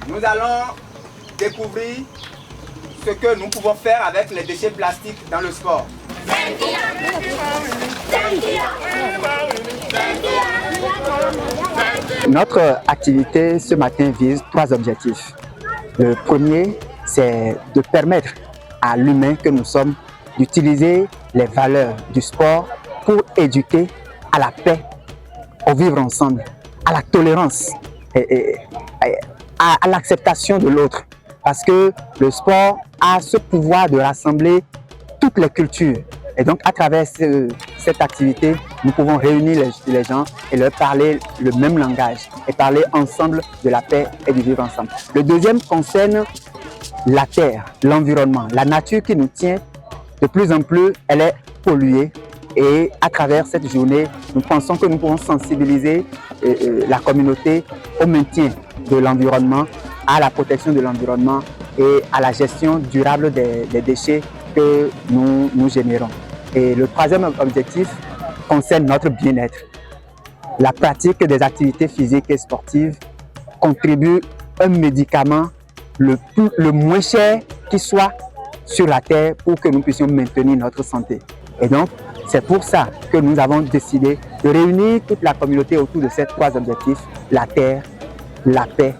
nous allons découvrir ce que nous pouvons faire avec les déchets plastiques dans le sport. Notre activité ce matin vise 3 objectifs. Le premier, c'est de permettre à l'humain que nous sommes d'utiliser les valeurs du sport pour éduquer à la paix, au vivre ensemble, à la tolérance et à l'acceptation de l'autre. Parce que le sport a ce pouvoir de rassembler toutes les cultures. Et donc, à travers cette activité, nous pouvons réunir les gens et leur parler le même langage et parler ensemble de la paix et du vivre ensemble. Le deuxième concerne la terre, l'environnement, la nature qui nous tient. De plus en plus, elle est polluée. Et à travers cette journée, nous pensons que nous pouvons sensibiliser la communauté au maintien de l'environnement, à la protection de l'environnement et à la gestion durable des déchets que nous générons. Et le troisième objectif concerne notre bien-être. La pratique des activités physiques et sportives contribue un médicament le moins cher qui soit sur la terre pour que nous puissions maintenir notre santé. Et donc, c'est pour ça que nous avons décidé de réunir toute la communauté autour de ces 3 objectifs, la terre, la paix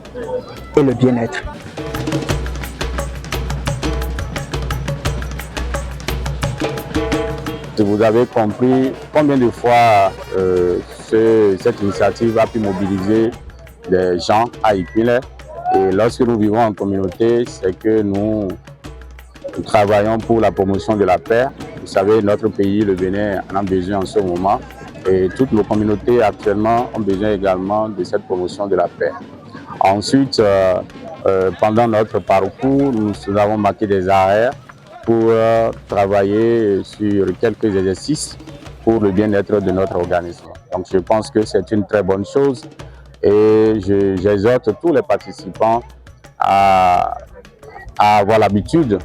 et le bien-être. Vous avez compris combien de fois cette initiative a pu mobiliser des gens à Ipinlé. Et lorsque nous vivons en communauté, c'est que nous travaillons pour la promotion de la paix. Vous savez, notre pays, le Bénin, en a besoin en ce moment. Et toutes nos communautés actuellement ont besoin également de cette promotion de la paix. Ensuite, pendant notre parcours, nous avons marqué des arrêts pour travailler sur quelques exercices pour le bien-être de notre organisme. Donc je pense que c'est une très bonne chose et j'exhorte tous les participants à avoir l'habitude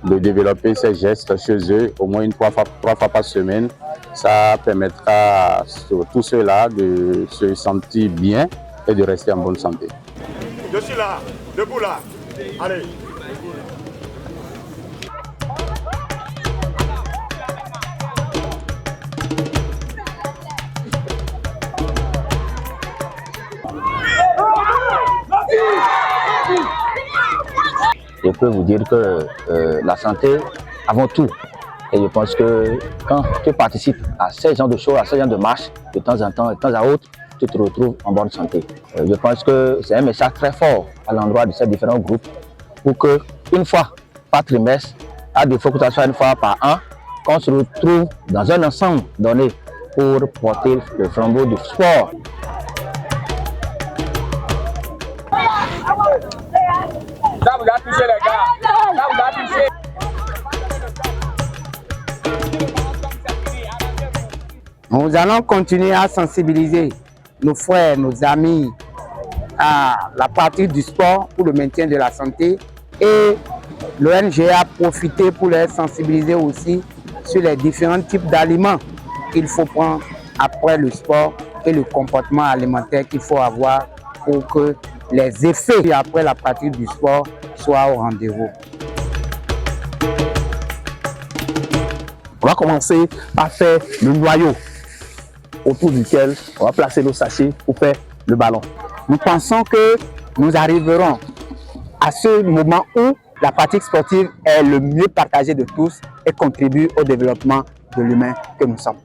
de développer ces gestes chez eux au moins 3 fois par semaine. Ça permettra à tous ceux-là de se sentir bien et de rester en bonne santé. Je suis là, debout là. Allez. Je peux vous dire que la santé avant tout. Et je pense que quand tu participes à ces genres de choses, à ces genres de marches, de temps en temps, de temps à autre, tu te retrouves en bonne santé. Je pense que c'est un message très fort à l'endroit de ces différents groupes pour que une fois par trimestre, à défaut que ce soit une fois par an, qu'on se retrouve dans un ensemble donné pour porter le flambeau du sport. Ça vous a touché les gars, ça vous a touché. Nous allons continuer à sensibiliser nos frères, nos amis à la pratique du sport pour le maintien de la santé et l'ONG a profité pour les sensibiliser aussi sur les différents types d'aliments qu'il faut prendre après le sport et le comportement alimentaire qu'il faut avoir pour que les effets après la pratique du sport soient au rendez-vous. On va commencer par faire le noyau autour duquel on va placer nos sachets pour faire le ballon. Nous pensons que nous arriverons à ce moment où la pratique sportive est le mieux partagée de tous et contribue au développement de l'humain que nous sommes.